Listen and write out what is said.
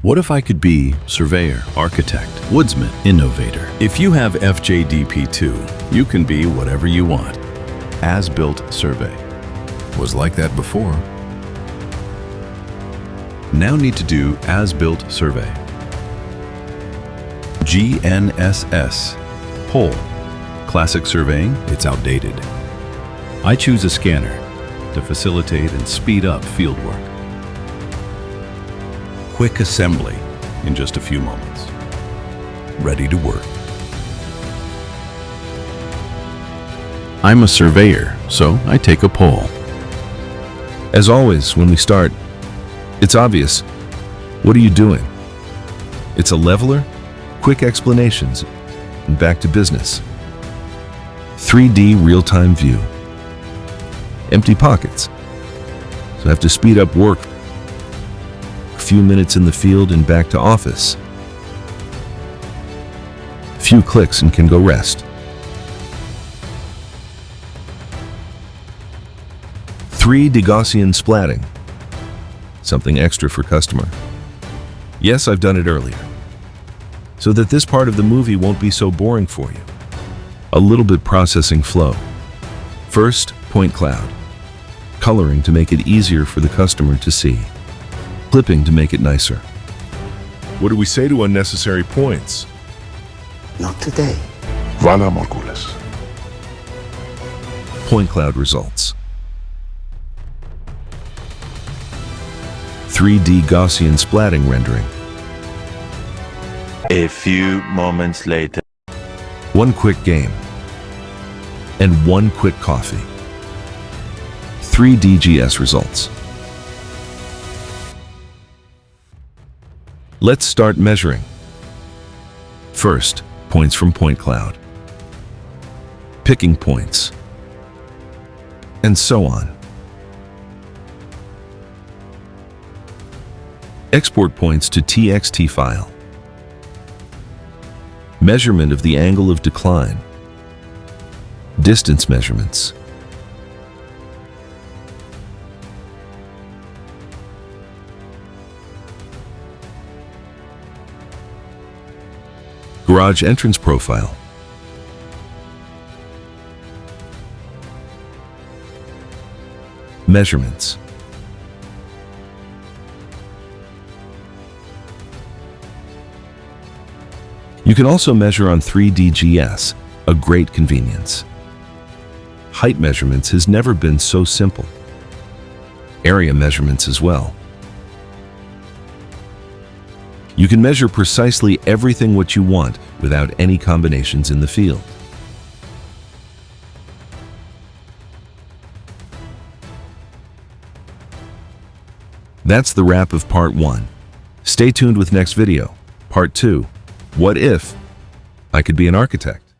What if I could be surveyor, architect, woodsman, innovator? If you have FJD P2, you can be whatever you want. As-built survey. Was like that before. Now need to do as-built survey. GNSS. Pole. Classic surveying, it's outdated. I choose a scanner to facilitate and speed up fieldwork. Quick assembly in just a few moments. Ready to work. I'm a surveyor, so I take a pole. As always, when we start, it's obvious. What are you doing? It's a leveler, quick explanations, and back to business. 3D real-time view. Empty pockets. So I have to speed up work. A few minutes in the field and back to office. Few clicks and can go rest. 3D Gaussian splatting. Something extra for customer. Yes, I've done it earlier. So that this part of the movie won't be so boring for you. A little bit processing flow. First, point cloud. Coloring to make it easier for the customer to see. Clipping to make it nicer. What do we say to unnecessary points? Not today. Vala Morgulis. Point cloud results. 3D Gaussian splatting rendering. A few moments later. One quick game. And one quick coffee. 3D GS results. Let's start measuring. First, points from point cloud. Picking points. And so on. Export points to TXT file. Measurement of the angle of decline. Distance measurements. Garage entrance profile. Measurements. You can also measure on 3D GS, a great convenience. Height measurements has never been so simple. Area measurements as well. You can measure precisely everything what you want without any combinations in the field. That's the wrap of part 1. Stay tuned with next video, part 2. What if I could be an architect?